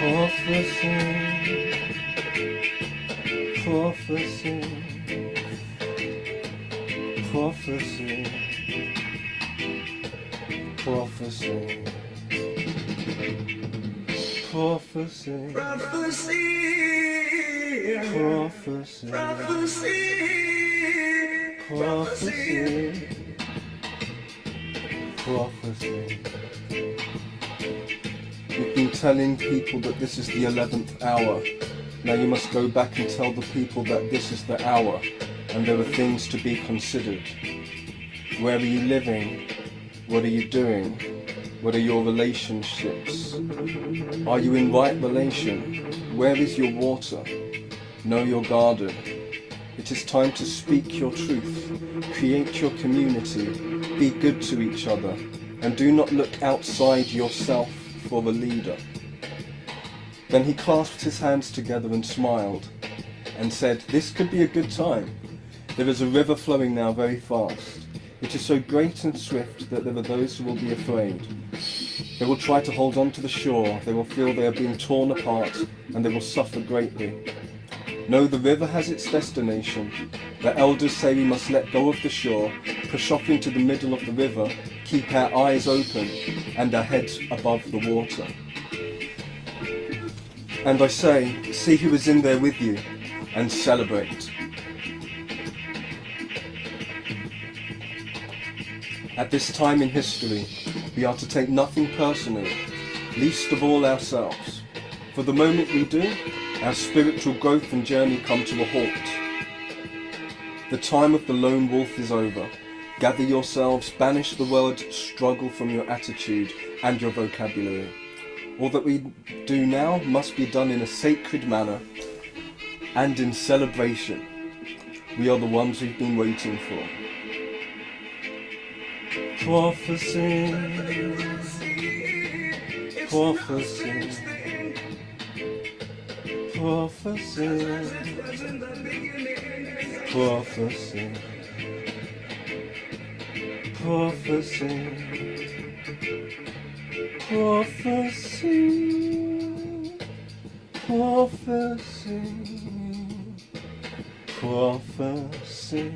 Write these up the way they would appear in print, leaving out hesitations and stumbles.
Prophecy, prophecy, prophecy, prophecy, prophecy, prophecy, prophecy, prophecy, prophecy. We've been telling people that this is the 11th hour. Now you must go back and tell the people that this is the hour, and there are things to be considered. Where are you living? What are you doing? What are your relationships? Are you in right relation? Where is your water? Know your garden. It is time to speak your truth, create your community, be good to each other, and do not look outside yourself for a leader. Then he clasped his hands together and smiled, and said, "This could be a good time. There is a river flowing now very fast. It is so great and swift that there are those who will be afraid. They will try to hold on to the shore, they will feel they are being torn apart, and they will suffer greatly. No, the river has its destination. The elders say we must let go of the shore, push off into the middle of the river, keep our eyes open and our heads above the water. And I say, see who is in there with you, and celebrate." At this time in history, we are to take nothing personally, least of all ourselves. For the moment we do, our spiritual growth and journey come to a halt. The time of the lone wolf is over. Gather yourselves, banish the word struggle from your attitude and your vocabulary. All that we do now must be done in a sacred manner and in celebration. We are the ones we've been waiting for. Prophecy, prophecy, prophecy, prophecy, prophecy, prophecy, prophecy, prophecy.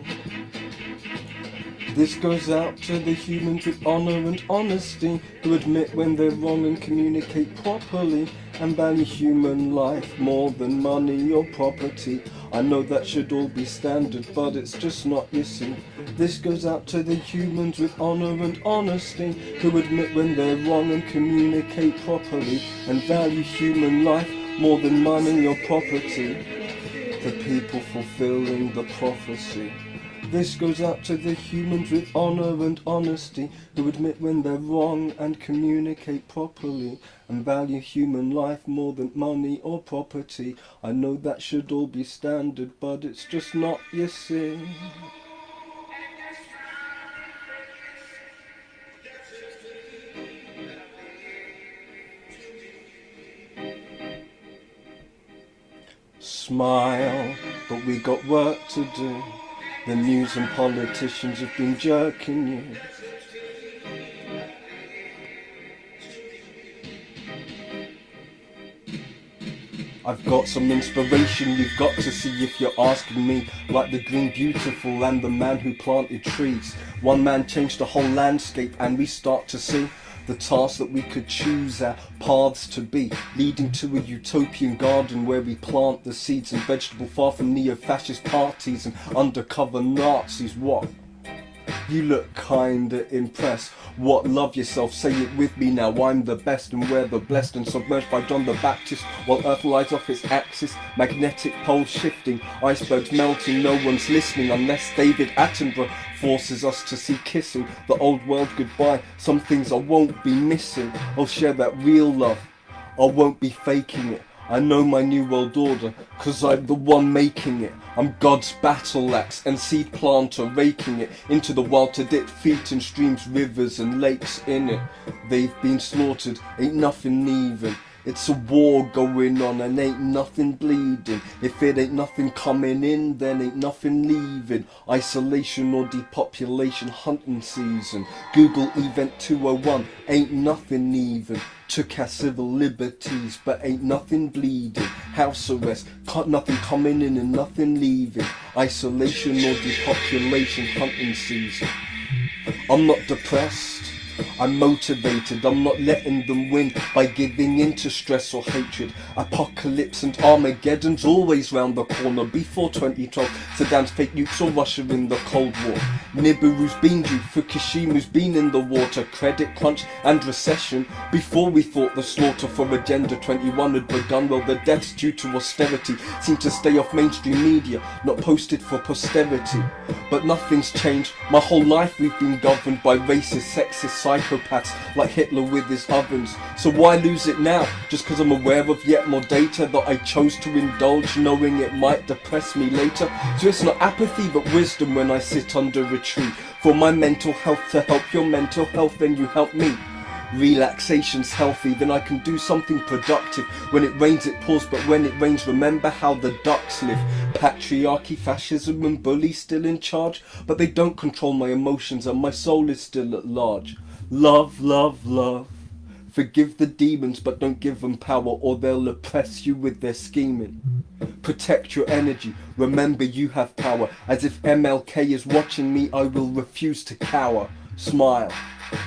This goes out to the humans with honor and honesty, who admit when they're wrong and communicate properly, and value human life more than money or property. I know that should all be standard, but it's just not, you see. This goes out to the humans with honor and honesty, who admit when they're wrong and communicate properly, and value human life more than money or property. The people fulfilling the prophecy. This goes out to the humans with honor and honesty, who admit when they're wrong and communicate properly, and value human life more than money or property. I know that should all be standard, but it's just not, you see. Smile, but we got work to do. The news and politicians have been jerking you. I've got some inspiration you've got to see if you're asking me. Like the green beautiful and the man who planted trees. One man changed the whole landscape and we start to see the task that we could choose our paths to be, leading to a utopian garden where we plant the seeds and vegetable far from neo-fascist parties and undercover Nazis. What? You look kinda impressed. What? Love yourself, say it with me now. I'm the best and we're the blessed, and submerged by John the Baptist while Earth lies off its axis. Magnetic poles shifting, icebergs melting, no one's listening unless David Attenborough forces us to see kissing the old world goodbye. Some things I won't be missing. I'll share that real love, I won't be faking it. I know my new world order, cause I'm the one making it. I'm God's battle axe and seed planter, raking it into the wild to dip feet in streams, rivers and lakes in it. They've been slaughtered, ain't nothing even. It's a war going on and ain't nothing bleeding. If it ain't nothing coming in, then ain't nothing leaving. Isolation or depopulation hunting season. Google Event 201, ain't nothing even. Took our civil liberties, but ain't nothing bleeding. House arrest, nothing coming in and nothing leaving. Isolation or depopulation hunting season. I'm not depressed, I'm motivated. I'm not letting them win by giving in to stress or hatred. Apocalypse and Armageddon's always round the corner. Before 2012, Saddam's fake nukes or Russia in the Cold War. Nibiru's been due, Fukushima's been in the water. Credit crunch and recession. Before we thought the slaughter for Agenda 21 had begun, well, the deaths due to austerity seem to stay off mainstream media, not posted for posterity. But nothing's changed. My whole life we've been governed by racist, sexist psychopaths like Hitler with his ovens. So why lose it now? Just because I'm aware of yet more data that I chose to indulge, knowing it might depress me later. So it's not apathy but wisdom when I sit under a tree. For my mental health to help your mental health, then you help me. Relaxation's healthy, then I can do something productive. When it rains it pours, but when it rains remember how the ducks live. Patriarchy, fascism and bullies still in charge, but they don't control my emotions and my soul is still at large. Love, love, love. Forgive the demons but don't give them power or they'll oppress you with their scheming. Protect your energy, remember you have power. As if MLK is watching me, I will refuse to cower. Smile,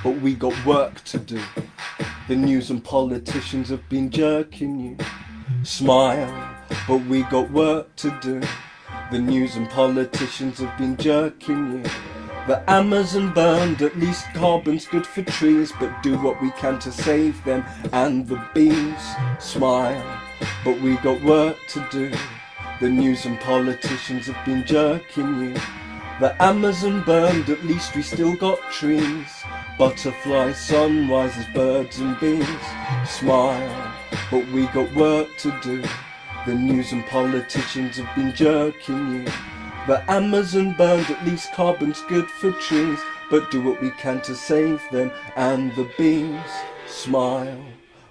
but we got work to do. The news and politicians have been jerking you. Smile, but we got work to do. The news and politicians have been jerking you. The Amazon burned, at least carbon's good for trees, but do what we can to save them and the bees. Smile, but we got work to do. The news and politicians have been jerking you. The Amazon burned, at least we still got trees. Butterflies, sunrises, birds and bees. Smile, but we got work to do. The news and politicians have been jerking you. The Amazon burned, at least carbon's good for trees, but do what we can to save them and the bees. Smile,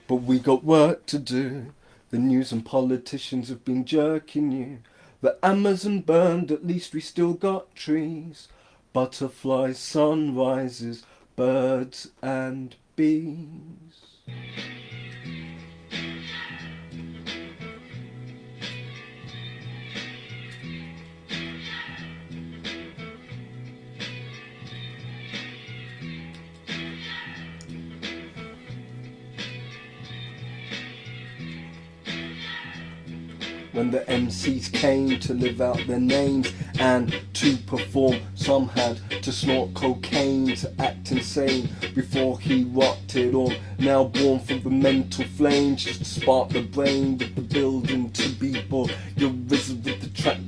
but we got work to do. The news and politicians have been jerking you. The Amazon burned, at least we still got trees. Butterflies, sunrises, birds and bees. When the MCs came to live out their names and to perform, some had to snort cocaine to act insane before he rocked it on. Now born from the mental flames, just to spark the brain with the building to be born. You're risen with the track.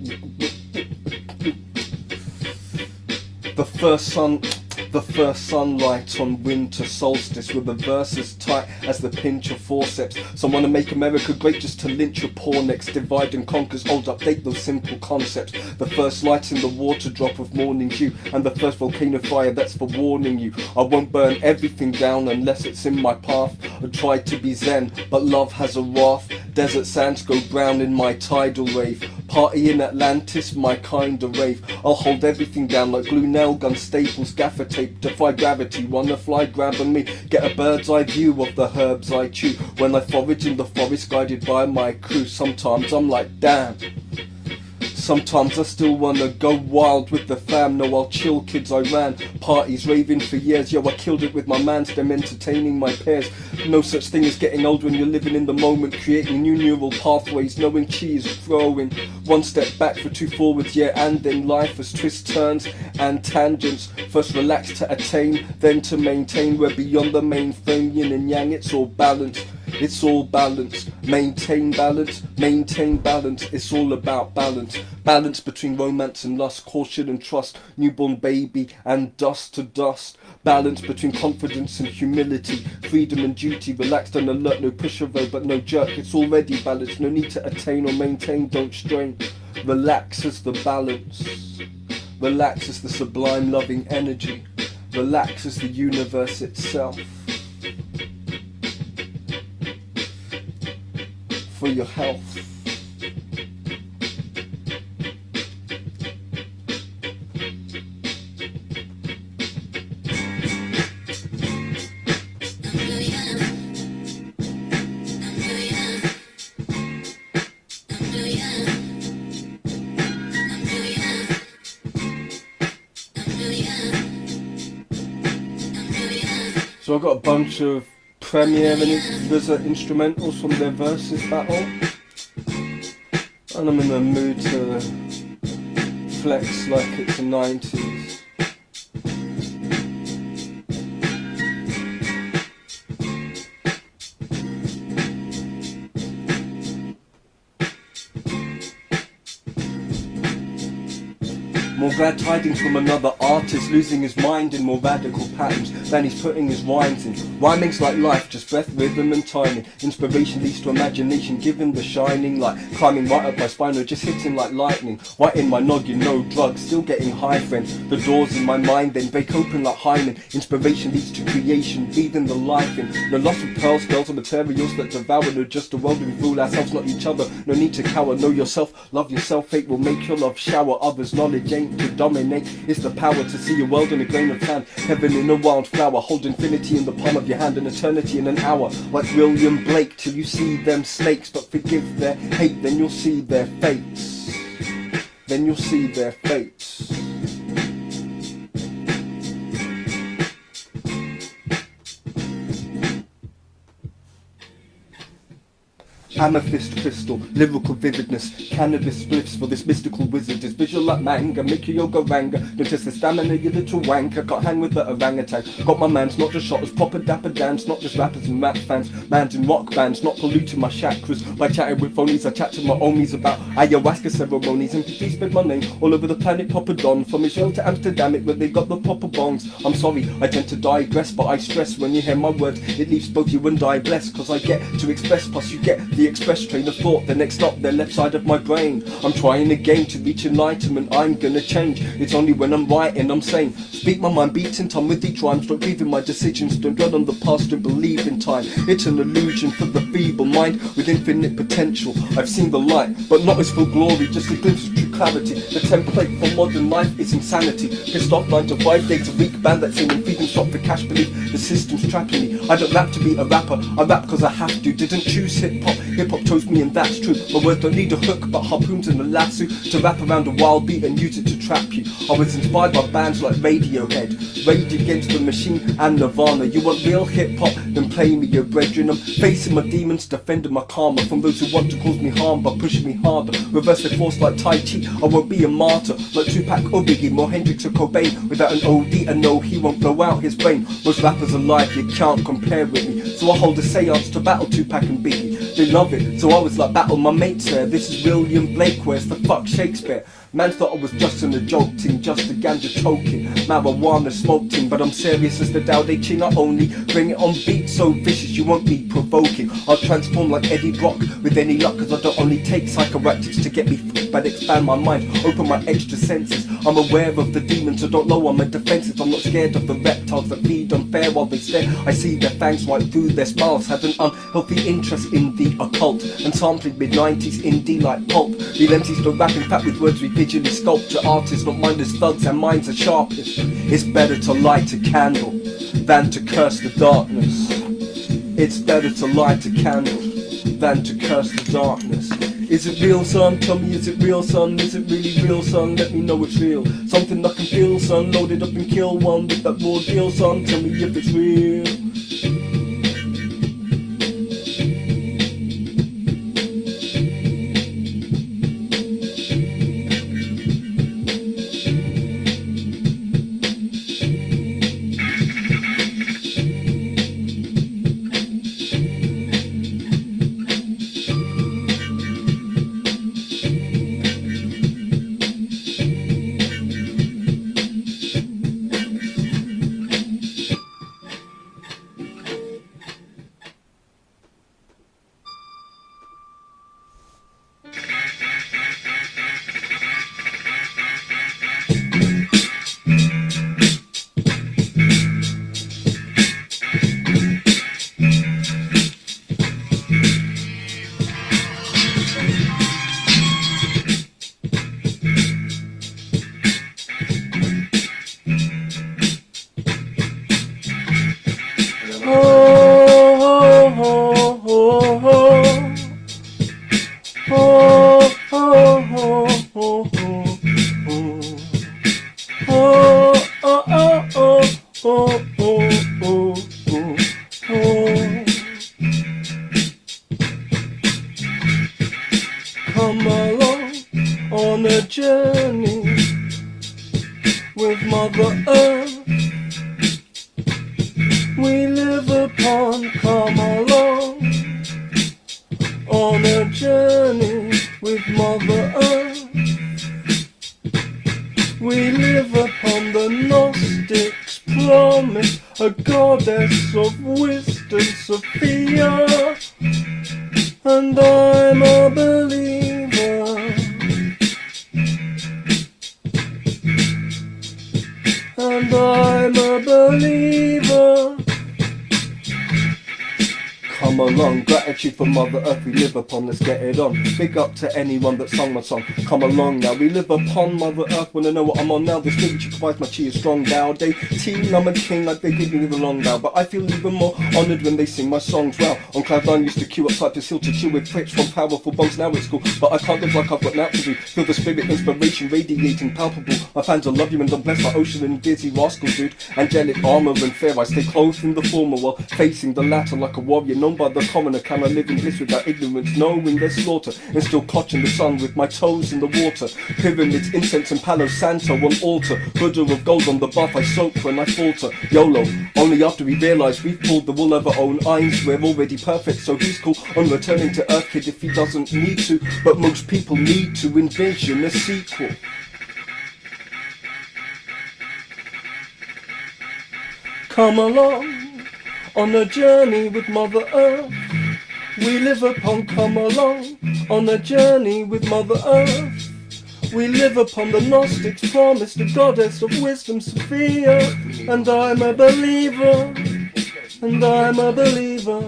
The first sunlight on winter solstice, with the verses tight as the pinch of forceps. Some wanna make America great just to lynch your poor necks. Divide and conquers, old update those simple concepts. The first light in the water drop of morning dew, and the first volcano fire that's for warning you. I won't burn everything down unless it's in my path. I tried to be zen, but love has a wrath. Desert sands go brown in my tidal wave. Party in Atlantis, my kind of rave. I'll hold everything down like glue, nail gun, staples, gaffer tape. Defy gravity, wanna fly, grab on me. Get a bird's eye view of the herbs I chew. When I forage in the forest, guided by my crew. Sometimes I'm like, damn. Sometimes I still wanna go wild with the fam. No, I'll chill, kids, I ran parties, raving for years. Yo, I killed it with my mans, them entertaining my peers. No such thing as getting old when you're living in the moment, creating new neural pathways, knowing chi is throwing one step back for two forwards, yeah. And then life has twists, turns and tangents. First relax to attain, then to maintain. We're beyond the mainframe, yin and yang, it's all balanced. It's all balance, maintain balance, it's all about balance. Balance between romance and lust, caution and trust, newborn baby and dust to dust. Balance between confidence and humility, freedom and duty, relaxed and alert, no pushover but no jerk. It's already balanced, no need to attain or maintain, don't strain. Relax is the balance, relax is the sublime loving energy, relax is the universe itself. for your health. So I've got a bunch of Premiere and instrumentals from their Versus battle, and I'm in the mood to flex like it's the 90s. More glad tidings from another artist, losing his mind in more radical patterns than he's putting his rhymes in. Rhyming's like life, just breath, rhythm and timing. Inspiration leads to imagination, given the shining light. Climbing right up my spine or just hitting like lightning. Right in my noggin, no drugs, still getting high, friend. The doors in my mind then break open like hymen. Inspiration leads to creation, breathing the life in. No loss of pearls, girls or materials that devour. No just a world we rule ourselves, not each other. No need to cower, know yourself, love yourself. Fate will make your love shower others. Knowledge ain't to dominate, it's the power to see a world in a grain of sand. Heaven in a wildflower, hold infinity in the palm of your hand and eternity in an hour. Like William Blake, till you see them snakes, but forgive their hate, then you'll see their fates. Then you'll see their fates. Amethyst crystal, lyrical vividness, cannabis spliffs for this mystical wizard. Is visual like manga, make your yoga ranga. Notice the stamina, you little wanker. Can't hang with the orangutan. Got my mans, not just shotters, proper dapper dance. Not just rappers and rap fans, mans in rock bands. Not polluting my chakras by chatting with phonies. I chat to my homies about ayahuasca ceremonies. And please spread my name all over the planet, Papa Don. From Israel to Amsterdam, it where they got the proper bongs. I'm sorry, I tend to digress, but I stress when you hear my words, it leaves both you and I blessed. Cause I get to express, plus you get the express train of thought, the next stop, the left side of my brain. I'm trying again to reach enlightenment, I'm gonna change. It's only when I'm writing I'm sane. Speak my mind, beats in time with each rhyme. Don't grieve in my decisions, don't dwell on the past, don't believe in time. It's an illusion for the feeble mind with infinite potential. I've seen the light, but not its full glory, just a glimpse of true clarity. The template for modern life is insanity. Pissed off 9 to 5 days a week, band that's singing feeding shop for cash, believe the system's trapping me. I don't rap to be a rapper, I rap cause I have to. Didn't choose hip-hop, hip-hop chose me and that's true. My words don't need a hook but harpoons and a lasso to wrap around a wild beat and use it to trap you. I was inspired by bands like Radiohead, Rage Against the Machine and Nirvana. You want real hip-hop? Then play me your brethren. I'm facing my demons, defending my karma from those who want to cause me harm by pushing me harder. Reverse the force like Tai Chi, I won't be a martyr like Tupac or Biggie, more Hendrix or Cobain. Without an OD, and no, he won't blow out his brain. Most rappers alive, you can't compare with me. So I hold a seance to battle Tupac and Biggie. They love it, so I was like, battle my mates there. This is William Blake, where's the fuck Shakespeare? Man thought I was just in a joke team, just a ganja choking, marijuana smoking, but I'm serious as the Tao Te Ching. I only bring it on beat so vicious you won't be provoking. I'll transform like Eddie Brock with any luck, cause I don't only take psychoactives to get me fucked, but expand my mind, open my extra senses. I'm aware of the demons, so don't know I'm a defensive. I'm not scared of the reptiles that feed unfair while they stare. I see their fangs right through their smiles. Had an unhealthy interest in the occult and sampling mid-90s indie like pulp. Real MCs don't rap in fact with words we visually sculpture. Artists not mindless thugs and minds are sharpest. It's better to light a candle than to curse the darkness. It's better to light a candle than to curse the darkness. Is it real, son? Tell me, is it real, son? Is it really real, son? Let me know it's real. Something I can feel, son. Load it up and kill one with that raw deal, son. Tell me if it's real. journey with Mother Earth. We live upon, come along, on a journey with Mother Earth. We live upon the Gnostics' promise, a goddess of wisdom, Sophia, and I'm a believer. And I'm a believer. Come along, gratitude for Mother Earth we live upon, let's get it on. Big up to anyone that sung my song. Come along now, we live upon Mother Earth. Wanna know what I'm on now? This music provides my chi is strong now. They team, I'm a king like they give me with a long bow. But I feel even more honoured when they sing my songs well. On Cloud9 used to queue up Cypress Hill to chill with Fritz from Powerful Bongs. Now it's cool, but I can't live like I've got now to do. Feel the spirit, inspiration radiating palpable. My fans will love you and I'm blessed by Ocean and Dizzy Rascal dude. Angelic armour and fair, I stay clothed in the former while facing the latter like a warrior. Known by the commoner, can I live in bliss without ignorance, knowing their slaughter, and still clutching the sun with my toes in the water. Pyramids, incense and Palo Santo on altar, Buddha of gold on the bath I soak when I falter. YOLO, only after we realise we've pulled the wool over own eyes, we're already perfect, so he's cool on returning to Earth, kid, if he doesn't need to. But most people need to envision a sequel. Come along on a journey with Mother Earth. We live upon, come along, on a journey with Mother Earth. We live upon the Gnostics' promise, the goddess of wisdom, Sophia. And I'm a believer, and I'm a believer.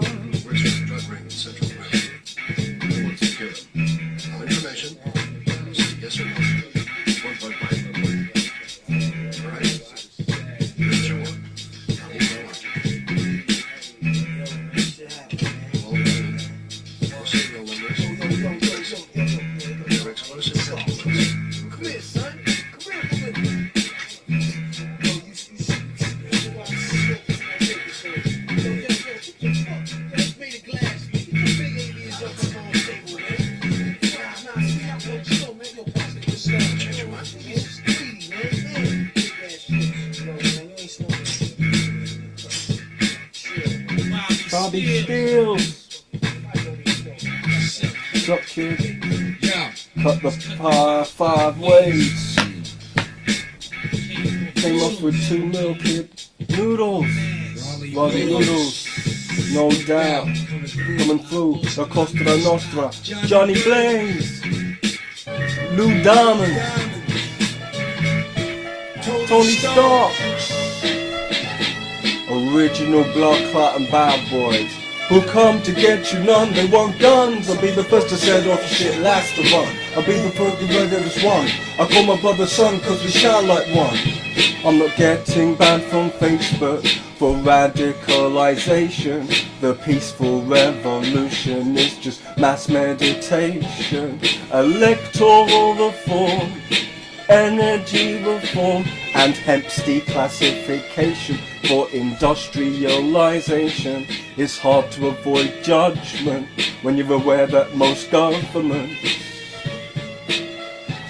Bobby Steels, Drop Kid, cut the five ways. Came off with 2 mil, kid. Noodles, Roddy Noodles, no doubt. Coming through, La Costa Nostra, Johnny Blaze, Lou Diamond, Tony Stark. Original blood clot and bad boys who come to get you none. They want guns. I'll be the first to set off shit last to run. I'll be the first to ready as one. I call my brother son cause we shine like one. I'm not getting banned from Facebook for radicalization. The peaceful revolution is just mass meditation. Electoral reform, energy reform, and hemp's declassification for industrialization. It's hard to avoid judgment when you're aware that most governments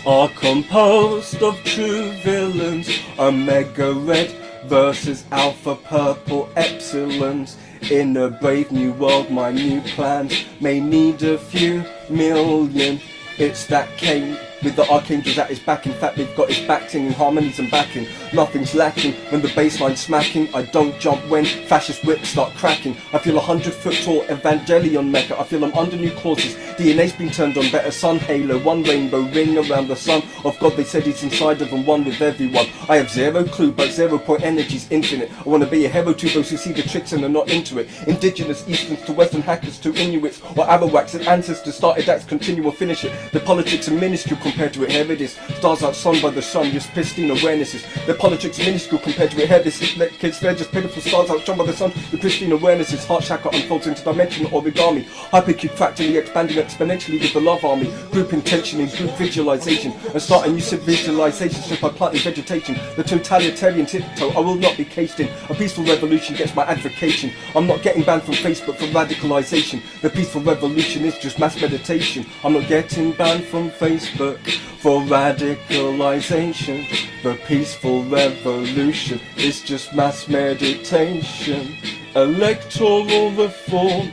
are composed of true villains. Omega Red versus Alpha Purple Epsilons. In a brave new world, my new plans may need a few million. It's that Kane with the archangels at his back. In fact, they've got his back singing harmonies and backing. Nothing's lacking when the bass line's smacking. I don't jump when fascist whips start cracking. I feel 100-foot tall Evangelion mecha. I feel I'm under new clauses. DNA's been turned on, better sun halo. One rainbow ring around the sun of God. They said he's inside of and one with everyone. I have zero clue, but 0 point energy's infinite. I wanna be a hero to those who see the tricks and are not into it. Indigenous Easterns to Western hackers to Inuits or Arawaks and ancestors started acts, continue or finish it. The politics and minuscule compared to it. Here it is. Stars outshone by the sun, just pristine awarenesses. The politics minuscule compared to it. Here this is kids, they're just pitiful stars outshone by the sun. The pristine awarenesses. Heart chakra unfolds into dimensional origami. Hypercube fractally expanding exponentially with the love army. Group intention in group visualization. And start a new civilization just by planting vegetation. The totalitarian tiptoe, I will not be cased in. A peaceful revolution gets my advocation. I'm not getting banned from Facebook for radicalization. The peaceful revolution is just mass meditation. I'm not getting banned from Facebook work for radicalization. The peaceful revolution is just mass meditation. Electoral reform,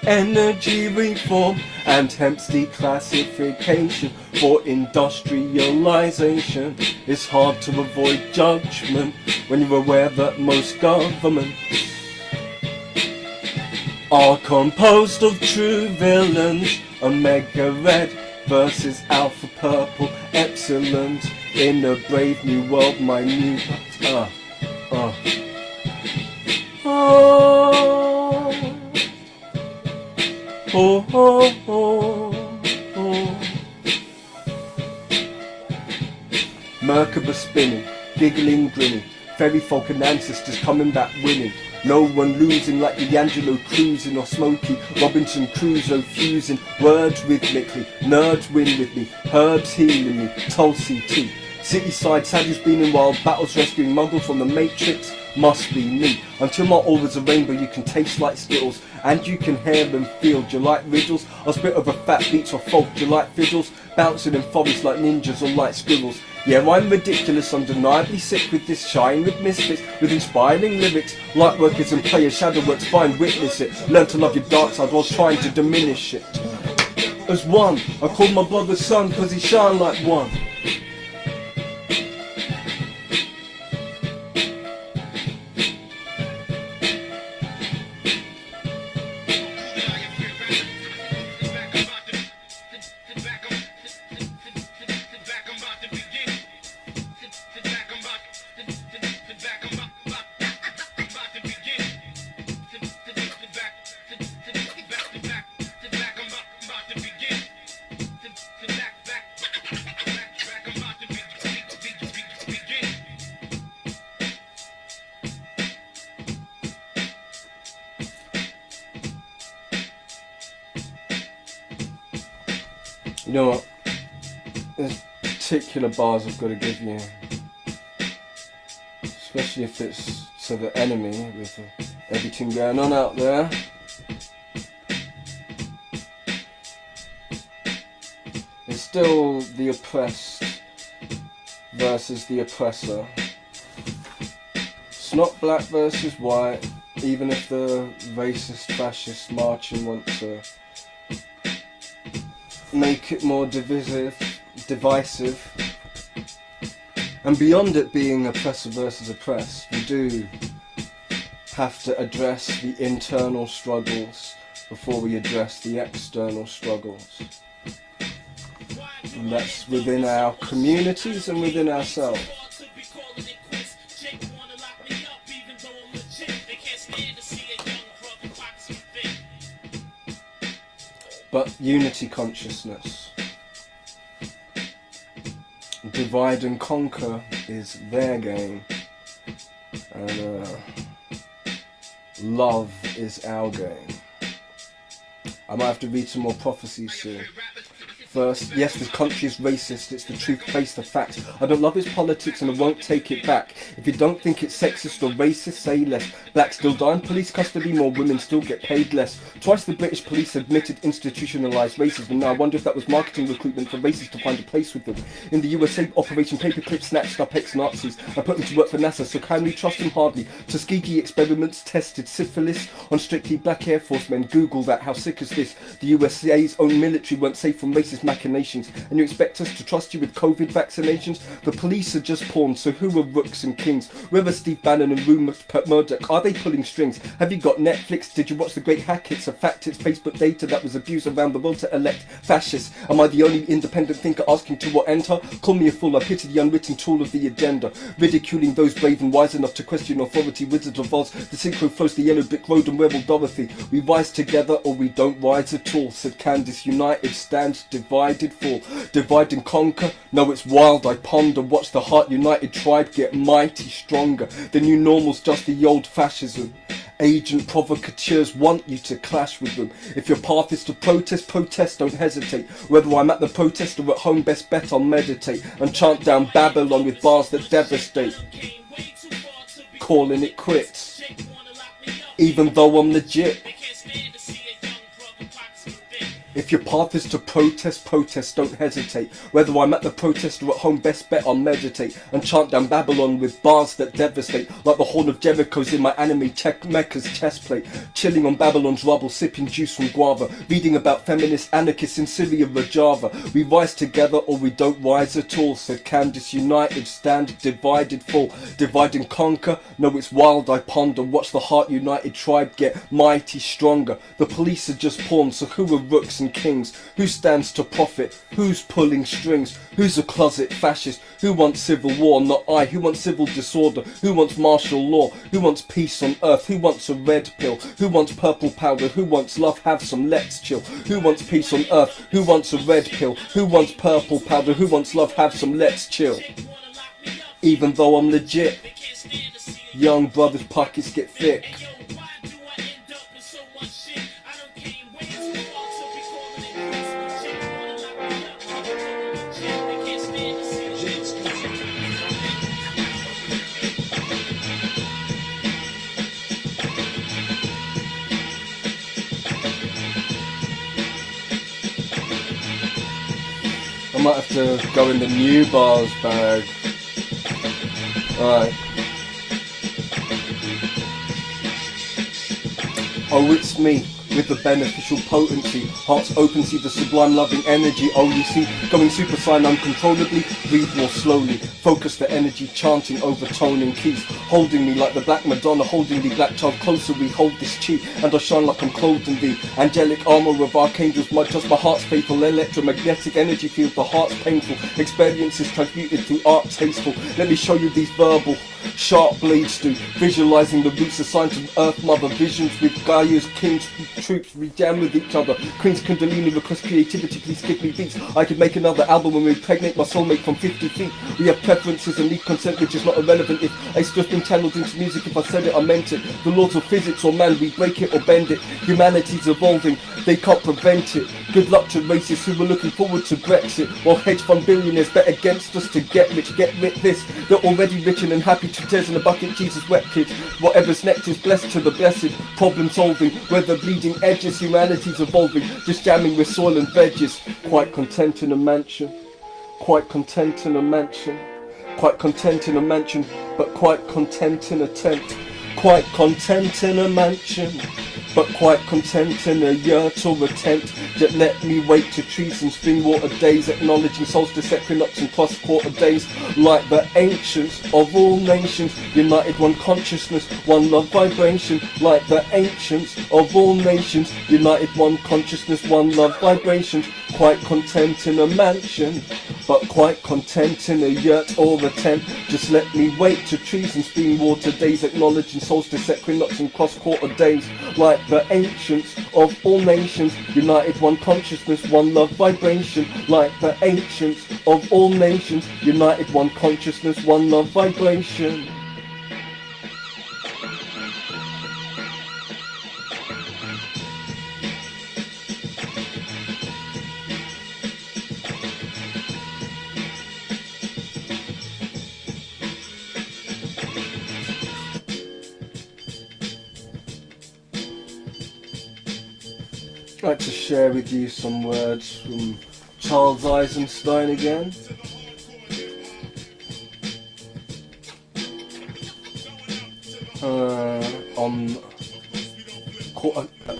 energy reform, and hemp's declassification for industrialization. It's hard to avoid judgment when you're aware that most governments are composed of true villains. Omega Red versus Alpha Purple Epsilons in a brave new world, my new Merkaba spinning, giggling, grinning, fairy folk and ancestors coming back winning. No one losing like D'Angelo cruising or Smokey Robinson Crusoe fusing words rhythmically. Nerds win with me, herbs healing me, Tulsi tea. Cityside saddies been in wild battles rescuing muggles from the Matrix. Must be me. Until my aura's a rainbow you can taste like Skittles, and you can hear and feel. Do you like riddles? I'll spit over fat beats or folk. Do you like fiddles? Bouncing in forests like ninjas or like squirrels. Yeah, I'm ridiculous, undeniably sick with this shine with misfits, with inspiring lyrics. Lightworkers and players, shadowworks, fine, witness it. Learn to love your dark side while trying to diminish it. As one, I called my brother son cause he shine like one. You know what? There's particular bars I've got to give you, especially if it's to the enemy with everything going on out there. It's still the oppressed versus the oppressor. It's not black versus white, even if the racist fascist marching want to make it more divisive. And beyond it being oppressor versus oppressed, we do have to address the internal struggles before we address the external struggles. And that's within our communities and within ourselves. But unity consciousness, divide and conquer is their game, and love is our game. I might have to read some more prophecies soon. First, yes, this country is racist, it's the truth, face the facts. I don't love its politics and I won't take it back. If you don't think it's sexist or racist, say less. Blacks still die in police custody, more women still get paid less. Twice the British police admitted institutionalised racism. Now I wonder if that was marketing recruitment for racists to find a place with them. In the USA, Operation Paperclip snatched up ex-Nazis and put them to work for NASA, so can we trust them? Hardly. Tuskegee experiments tested syphilis on strictly black Air Force men. Google that, how sick is this? The USA's own military weren't safe from racist machinations, and you expect us to trust you with COVID vaccinations? The police are just pawns, so who are rooks and kings? Where are Steve Bannon and Rupert Murdoch? Are they pulling strings? Have you got Netflix? Did you watch The Great Hack? It's a fact, it's Facebook data that was abused around the world to elect fascists. Am I the only independent thinker asking to what enter? Call me a fool, I pity the unwritten tool of the agenda, ridiculing those brave and wise enough to question authority. Wizard of Oz, the synchro flows the yellow brick road, and where will Dorothy? We rise together or we don't rise at all, said Candice. United stands divided fall. Divide and conquer? No, it's wild, I ponder. Watch the heart united tribe get mighty stronger. The new normal's just the old fascism. Agent provocateurs want you to clash with them. If your path is to protest, protest, don't hesitate. Whether I'm at the protest or at home, best bet I'll meditate and chant down Babylon with bars that devastate. Calling it quits, even though I'm legit. If your path is to protest, protest, don't hesitate. Whether I'm at the protest or at home, best bet I'll meditate and chant down Babylon with bars that devastate. Like the horn of Jericho's in my anime Mecca's chest plate. Chilling on Babylon's rubble, sipping juice from guava. Reading about feminist anarchists in Syria or Java. We rise together or we don't rise at all, said Candace. United, stand divided, fall. Divide and conquer? No, it's wild, I ponder. Watch the heart united tribe get mighty stronger. The police are just pawns, so who are rooks and kings? Who stands to profit? Who's pulling strings? Who's a closet fascist? Who wants civil war? Not I. Who wants civil disorder? Who wants martial law? Who wants peace on earth? Who wants a red pill? Who wants purple powder? Who wants love? Have some, let's chill. Who wants peace on earth? Who wants a red pill? Who wants purple powder? Who wants love? Have some, let's chill. Even though I'm legit, young brothers' pockets get thick. I might have to go in the new bars bag. Alright. Oh, it's me, with the beneficial potency. Hearts open, see the sublime loving energy. Oh, you see, going super saiyan uncontrollably. Breathe more slowly, focus the energy, chanting, overtoning keys. Holding me like the black Madonna, holding the black child closer. We hold this chi, and I shine like I'm clothed in the angelic armor of archangels. Just my heart's faithful electromagnetic energy feels the heart's painful. Experiences transmuted through art tasteful. Let me show you these verbal sharp blades do, visualizing the roots assigned to Earth Mother. Visions with Gaia's kings, troops, we jam with each other. Queen's Kundalini request creativity, please give me beats. I could make another album and impregnate my soulmate from 50 feet. We have preferences and need consent, which is not irrelevant. If it's just been channeled into music, if I said it, I meant it. The laws of physics or man, we break it or bend it. Humanity's evolving, they can't prevent it. Good luck to racists who were looking forward to Brexit, while hedge fund billionaires bet against us to get rich. Get rid this, they're already rich and happy. 2 tears in a bucket, Jesus wet kids. Whatever's next is blessed to the blessed. Problem solving, where the bleeding edges. Humanity's evolving, just jamming with soil and veggies. Quite content in a mansion, quite content in a mansion, quite content in a mansion, but quite content in a tent. Quite content in a mansion, but quite content in a yurt or a tent. Just let me wait to trees and spring water days, acknowledging solstice, equinox and cross quarter days. Like the ancients of all nations, united one consciousness, one love vibration. Like the ancients of all nations, united one consciousness, one love vibration. Quite content in a mansion, but quite content in a yurt or a tent. Just let me wait to trees and spring water days, acknowledging solstice, equinox and cross quarter days. Like the ancients of all nations, united one consciousness, one love vibration. Like the ancients of all nations, united one consciousness, one love vibration. I'd like to share with you some words from Charles Eisenstein again.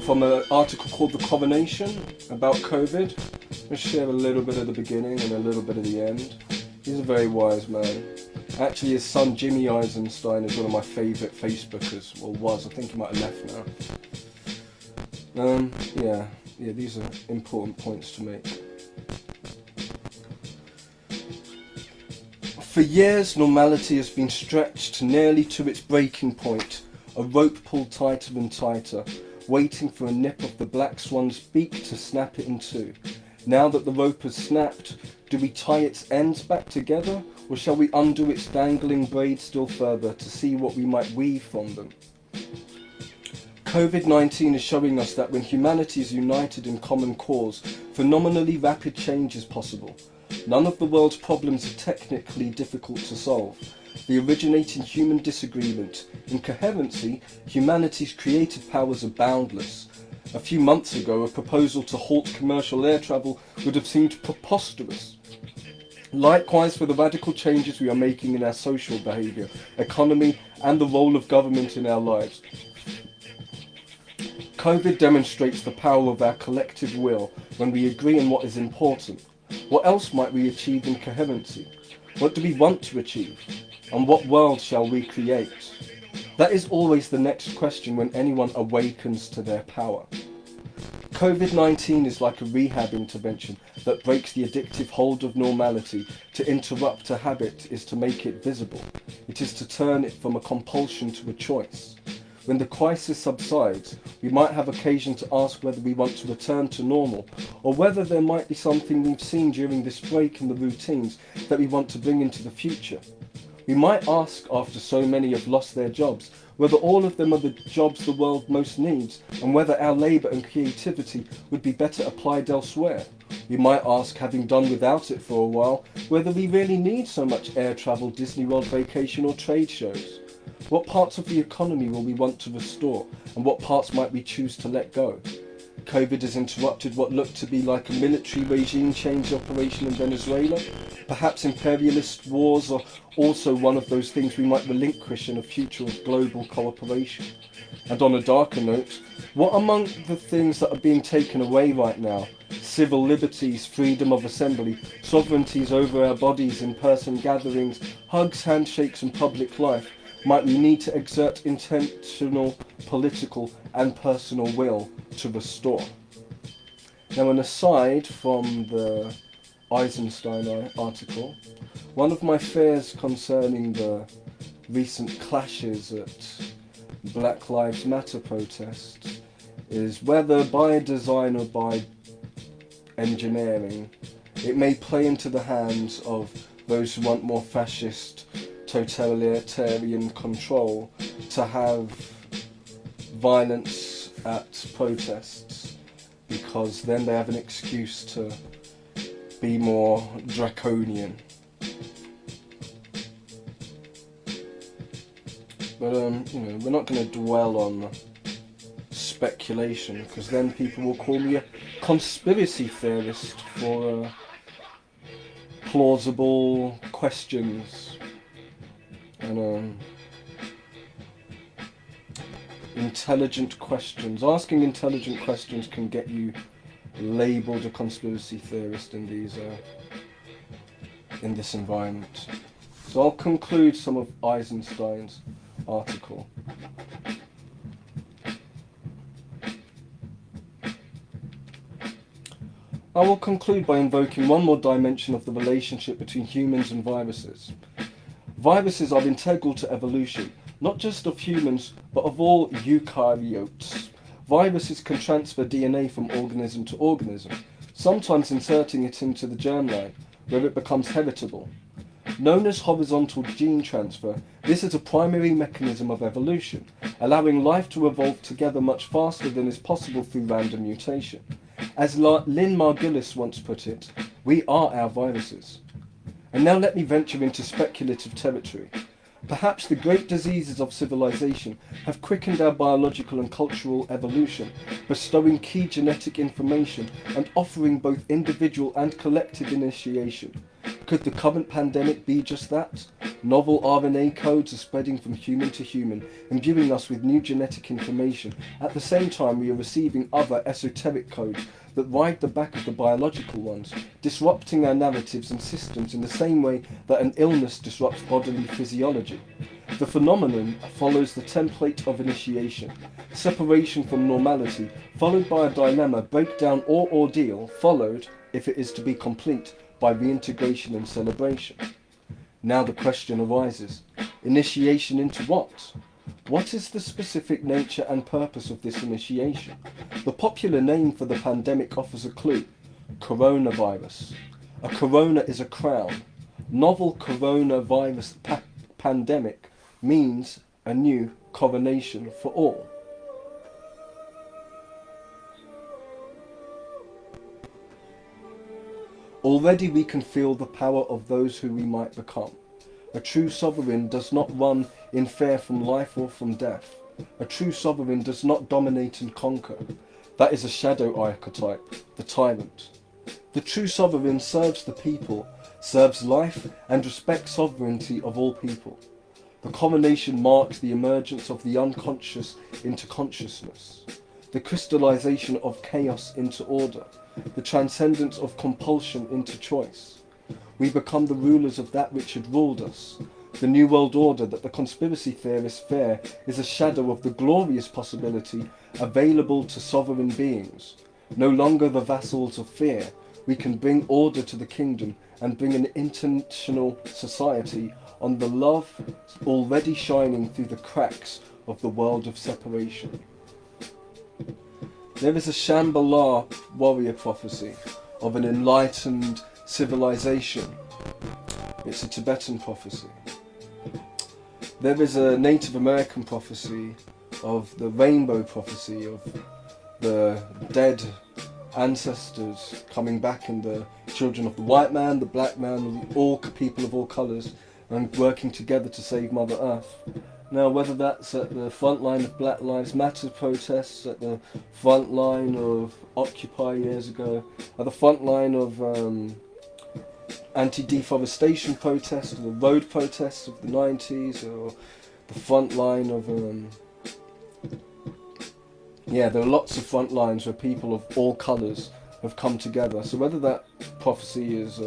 From an article called The Coronation about COVID. I'll share a little bit at the beginning and a little bit at the end. He's a very wise man. Actually, his son Jimmy Eisenstein is one of my favourite Facebookers, or was. I think he might have left now. Yeah, these are important points to make. For years, normality has been stretched nearly to its breaking point, a rope pulled tighter and tighter, waiting for a nip of the black swan's beak to snap it in two. Now that the rope has snapped, do we tie its ends back together, or shall we undo its dangling braids still further to see what we might weave from them? COVID-19 is showing us that when humanity is united in common cause, phenomenally rapid change is possible. None of the world's problems are technically difficult to solve. They originate in human disagreement. In coherency, humanity's creative powers are boundless. A few months ago, a proposal to halt commercial air travel would have seemed preposterous. Likewise for the radical changes we are making in our social behaviour, economy and the role of government in our lives. COVID demonstrates the power of our collective will when we agree on what is important. What else might we achieve in coherency? What do we want to achieve? And what world shall we create? That is always the next question when anyone awakens to their power. COVID-19 is like a rehab intervention that breaks the addictive hold of normality. To interrupt a habit is to make it visible. It is to turn it from a compulsion to a choice. When the crisis subsides, we might have occasion to ask whether we want to return to normal, or whether there might be something we've seen during this break in the routines that we want to bring into the future. We might ask, after so many have lost their jobs, whether all of them are the jobs the world most needs, and whether our labour and creativity would be better applied elsewhere. We might ask, having done without it for a while, whether we really need so much air travel, Disney World vacation or trade shows. What parts of the economy will we want to restore, and what parts might we choose to let go? COVID has interrupted what looked to be like a military regime change operation in Venezuela. Perhaps imperialist wars are also one of those things we might relinquish in a future of global cooperation. And on a darker note, what among the things that are being taken away right now, civil liberties, freedom of assembly, sovereignties over our bodies, in-person gatherings, hugs, handshakes and public life, might we need to exert intentional political and personal will to restore? Now, an aside from the Eisenstein article, one of my fears concerning the recent clashes at Black Lives Matter protests is whether by design or by engineering it may play into the hands of those who want more fascist totalitarian control to have violence at protests, because then they have an excuse to be more draconian. But we're not going to dwell on speculation, because then people will call me a conspiracy theorist for plausible questions. And intelligent questions. Asking intelligent questions can get you labelled a conspiracy theorist in this environment. So I'll conclude some of Eisenstein's article. I will conclude by invoking one more dimension of the relationship between humans and viruses. Viruses are integral to evolution, not just of humans, but of all eukaryotes. Viruses can transfer DNA from organism to organism, sometimes inserting it into the germline, where it becomes heritable. Known as horizontal gene transfer, this is a primary mechanism of evolution, allowing life to evolve together much faster than is possible through random mutation. As Lynn Margulis once put it, we are our viruses. And now let me venture into speculative territory. Perhaps the great diseases of civilization have quickened our biological and cultural evolution, bestowing key genetic information and offering both individual and collective initiation. Could the current pandemic be just that? Novel RNA codes are spreading from human to human, imbuing us with new genetic information. At the same time, we are receiving other esoteric codes that ride the back of the biological ones, disrupting our narratives and systems in the same way that an illness disrupts bodily physiology. The phenomenon follows the template of initiation: separation from normality, followed by a dilemma, breakdown or ordeal, followed, if it is to be complete, by reintegration and celebration. Now the question arises, initiation into what? What is the specific nature and purpose of this initiation? The popular name for the pandemic offers a clue: coronavirus. A corona is a crown. Novel coronavirus pandemic means a new coronation for all. Already we can feel the power of those who we might become. A true sovereign does not run in fear from life or from death. A true sovereign does not dominate and conquer. That is a shadow archetype, the tyrant. The true sovereign serves the people, serves life and respects sovereignty of all people. The coronation marks the emergence of the unconscious into consciousness, the crystallization of chaos into order, the transcendence of compulsion into choice. We become the rulers of that which had ruled us. The new world order that the conspiracy theorists fear is a shadow of the glorious possibility available to sovereign beings. No longer the vassals of fear, we can bring order to the kingdom and bring an intentional society on the love already shining through the cracks of the world of separation. There is a Shambhala warrior prophecy of an enlightened civilization. It's a Tibetan prophecy. There is a Native American prophecy of the rainbow prophecy of the dead ancestors coming back and the children of the white man, the black man, all people of all colours, and working together to save Mother Earth. Now, whether that's at the front line of Black Lives Matter protests, at the front line of Occupy years ago, at the front line of anti-deforestation protests, or the road protests of the 90s, or the front line of there are lots of front lines where people of all colours have come together. So whether that prophecy is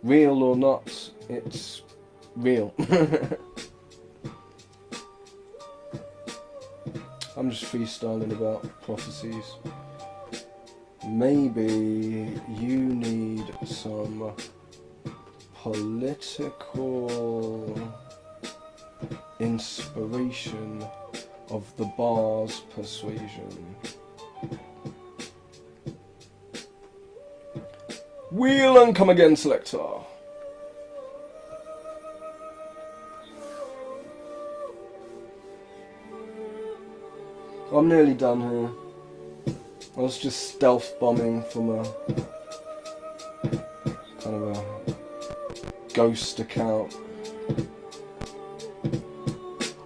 real or not, it's real. I'm just freestyling about prophecies. Maybe you need some political inspiration of the bar's persuasion. Wheel and come again, selector. I'm nearly done here. I was just stealth bombing from a kind of a ghost account.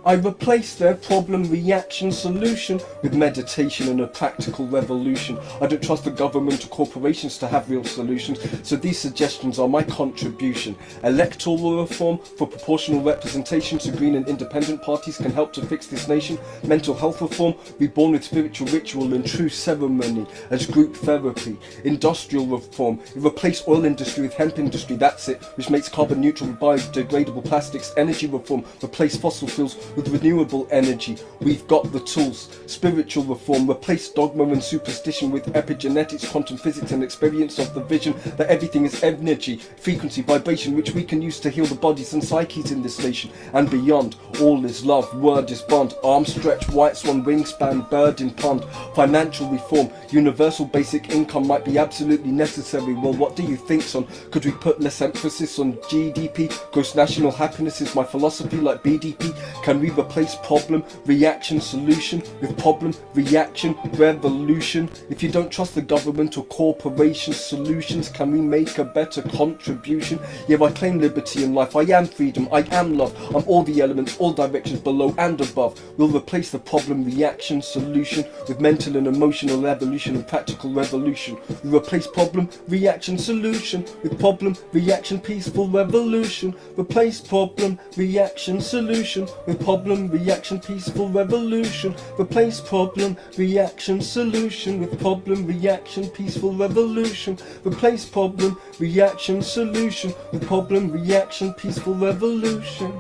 I replace their problem, reaction, solution with meditation and a practical revolution. I don't trust the government or corporations to have real solutions, so these suggestions are my contribution. Electoral reform for proportional representation so green and independent parties can help to fix this nation. Mental health reform, reborn with spiritual ritual and true ceremony as group therapy. Industrial reform, replace oil industry with hemp industry, that's it, which makes carbon neutral with biodegradable plastics. Energy reform, replace fossil fuels with renewable energy. We've got the tools. Spiritual reform, replace dogma and superstition with epigenetics, quantum physics and experience of the vision that everything is energy, frequency, vibration, which we can use to heal the bodies and psyches in this nation and beyond. All is love, word is bond, arm stretch, white swan, wingspan, bird in pond. Financial reform, universal basic income might be absolutely necessary. Well, what do you think, son? Could we put less emphasis on GDP? Gross national happiness is my philosophy, like BDP. Can we replace problem, reaction, solution with problem, reaction, revolution? If you don't trust the government or corporation solutions, can we make a better contribution? Yeah, I claim liberty in life. I am freedom, I am love. I'm all the elements, all directions below and above. We'll replace the problem, reaction, solution with mental and emotional evolution and practical revolution. We replace problem, reaction, solution with problem, reaction, peaceful revolution. Replace problem, reaction, solution with problem, reaction, peaceful revolution. Replace problem, reaction, solution with problem, reaction, peaceful revolution. Replace problem, reaction, solution with problem, reaction, peaceful revolution.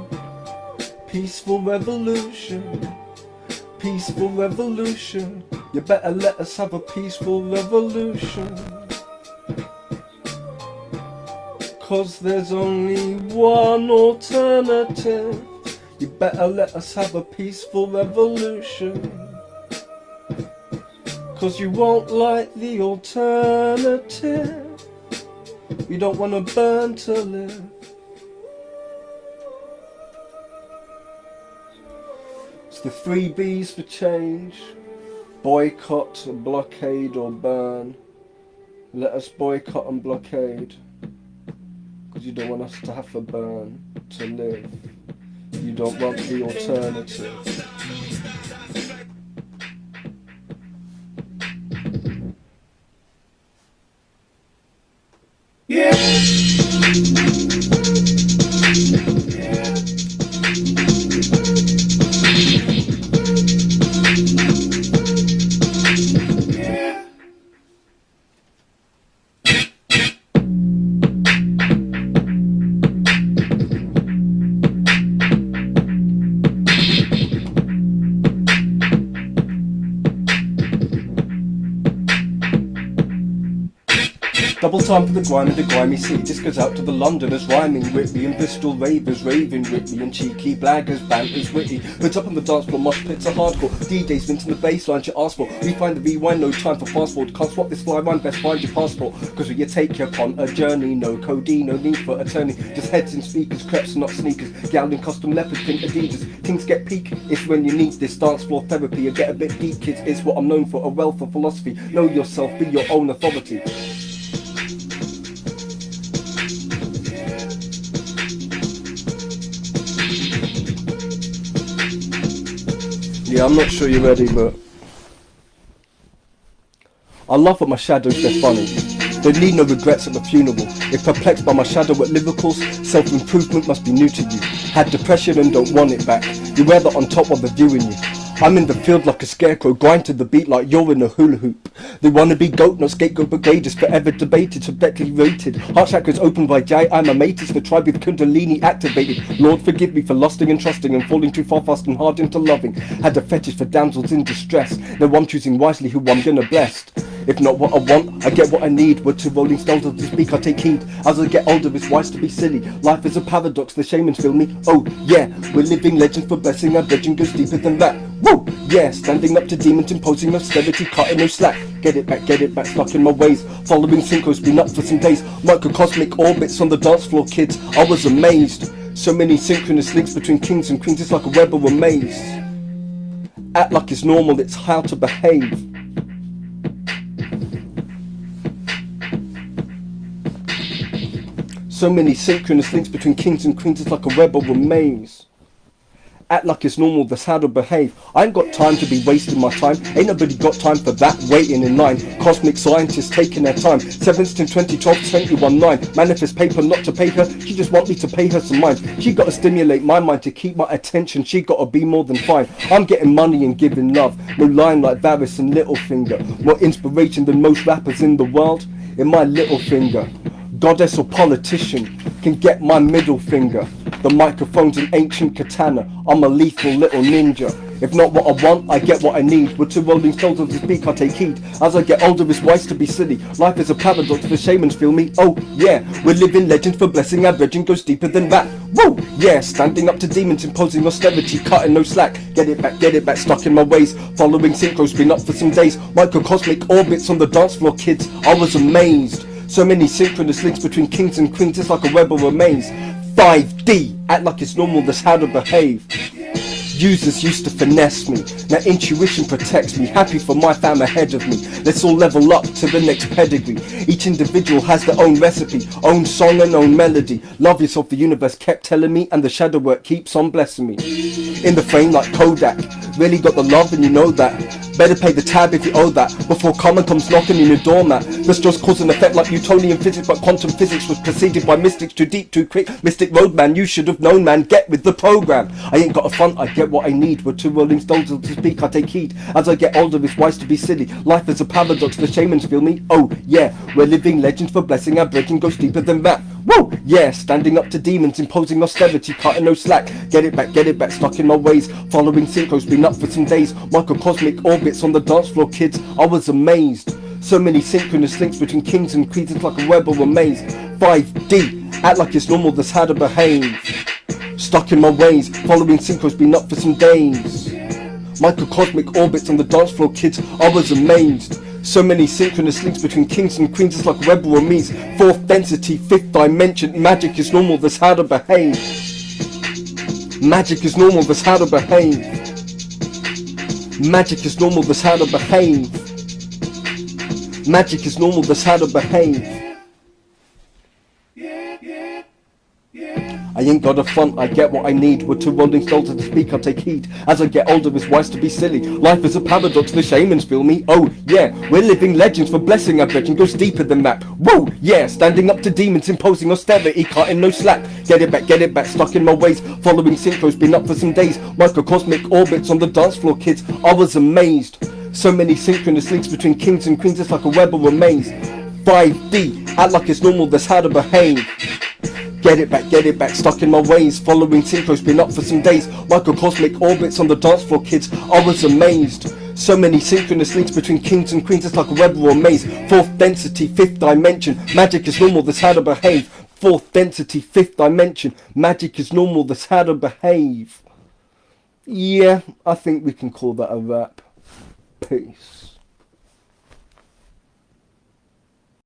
Peaceful revolution. Peaceful revolution. You better let us have a peaceful revolution. 'Cause there's only one alternative. You better let us have a peaceful revolution. 'Cause you won't like the alternative. We don't wanna burn to live. It's the 3 B's for change. Boycott, blockade or burn. Let us boycott and blockade. 'Cause you don't want us to have to burn to live. You don't want the alternative. Double time for the grime and the grimy city. This goes out to the Londoners rhyming Whitby and Bristol ravers raving Whitby and cheeky blaggers banters witty. Put up on the dance floor, mosh pits are hardcore. DJs minting the bass line you ask for. We find the rewind, no time for fast forward. Can't swap this fly rhyme, best find your passport. Cause when you take you on a journey, no codeine, no need for attorney. Just heads in speakers, crepes not sneakers. Gal in custom leopard print Adidas. Things get peak, it's when you need this dance floor therapy. You get a bit deep, kids, it's what I'm known for. A wealth of philosophy. Know yourself, be your own authority. Yeah, I'm not sure you're ready, but I laugh at my shadows, they're funny. They need no regrets at the funeral. If perplexed by my shadow at lyricals, self-improvement must be new to you. Had depression and don't want it back. You wear that on top of the view in you. I'm in the field like a scarecrow, grind to the beat like you're in a hula hoop. They wanna be goat, not scapegoat, but grade is forever debated, subjectively rated. Heart chakras open by Jai, I'm a mate, it's the tribe with Kundalini activated. Lord forgive me for lusting and trusting and falling too far fast and hard into loving. Had a fetish for damsels in distress, now I'm choosing wisely who I'm gonna bless. If not what I want, I get what I need. We're two rolling stones to speak, I take heed. As I get older, it's wise to be silly. Life is a paradox, the shamans feel me. Oh yeah, we're living legends for blessing. Our legend goes deeper than that. Woo! Yeah, standing up to demons, imposing austerity, cutting no slack. Get it back, stuck in my ways. Following synchros, been up for some days. Microcosmic orbits on the dance floor, kids. I was amazed. So many synchronous links between kings and queens, it's like a web of a maze. Act like it's normal, it's how to behave. So many synchronous links between kings and queens, it's like a web of a maze. Act like it's normal, that's how to behave. I ain't got time to be wasting my time. Ain't nobody got time for that, waiting in line. Cosmic scientists taking their time. 17, 20, 12, 21, 9. Manifest paper not to pay her. She just want me to pay her some mind. She gotta stimulate my mind to keep my attention. She gotta be more than fine. I'm getting money and giving love. No line like Varys and Littlefinger. More inspiration than most rappers in the world. In my little finger. Goddess or politician can get my middle finger. The microphone's an ancient katana. I'm a lethal little ninja. If not what I want, I get what I need. We're two rolling stones to speak, I take heed. As I get older, it's wise to be silly. Life is a paradox, the shamans feel me. Oh yeah, we're living legends for blessing. Our legend goes deeper than that. Woo! Yeah, standing up to demons, imposing austerity, cutting no slack. Get it back, stuck in my ways. Following synchros, been up for some days. Microcosmic orbits on the dance floor, kids. I was amazed. So many synchronous links between kings and queens, it's like a web of a maze. 5D, act like it's normal, that's how to behave. Users used to finesse me, now intuition protects me. Happy for my fam ahead of me. Let's all level up to the next pedigree. Each individual has their own recipe, own song and own melody. Love yourself, the universe kept telling me, and the shadow work keeps on blessing me. In the frame like Kodak, really got the love and you know that. Better pay the tab if you owe that, before karma comes knocking in your doormat. This just cause and effect like Newtonian physics, but quantum physics was preceded by mystics. Too deep, too quick, mystic road man, you should have known man, get with the program. I ain't got a front, I get what I need. We're two rolling stones to speak, I take heed. As I get older, it's wise to be silly. Life is a paradox, the shamans feel me. Oh yeah, we're living legends for blessing. Our breaking goes deeper than that. Woo! Yeah, standing up to demons, imposing austerity, cutting no slack. Get it back, stuck in my ways. Following synchros, been up for some days. Microcosmic orbits on the dance floor, kids. I was amazed. So many synchronous links between kings and queens, it's like a web of a maze. 5D, act like it's normal, that's how to behave. Stuck in my ways, following synchros, been up for some days. Microcosmic orbits on the dance floor, kids. I was amazed. So many synchronous links between kings and queens, it's like a web of a maze. 4th density, 5th dimension. Magic is normal, that's how to behave. Magic is normal, that's how to behave. Magic is normal, that's how to behave. Magic is normal, that's how to behave. I ain't got a front, I get what I need. We're two rolling stones to speak, I take heed. As I get older, it's wise to be silly. Life is a paradox, the shamans feel me. Oh yeah, we're living legends for blessing. Our legend goes deeper than that. Woo! Yeah, standing up to demons, imposing austerity, cutting no slack. Get it back, stuck in my ways. Following synchros, been up for some days. Microcosmic orbits on the dance floor, kids. I was amazed. So many synchronous links between kings and queens, it's like a web of a maze. 5D, act like it's normal, that's how to behave. Get it back, stuck in my ways. Following synchros, been up for some days. Microcosmic orbits on the dance floor, kids. I was amazed. So many synchronous links between kings and queens, it's like a web or a maze. Fourth density, fifth dimension, magic is normal, that's how to behave. Fourth density, fifth dimension, magic is normal, that's how to behave. Yeah, I think we can call that a wrap. Peace.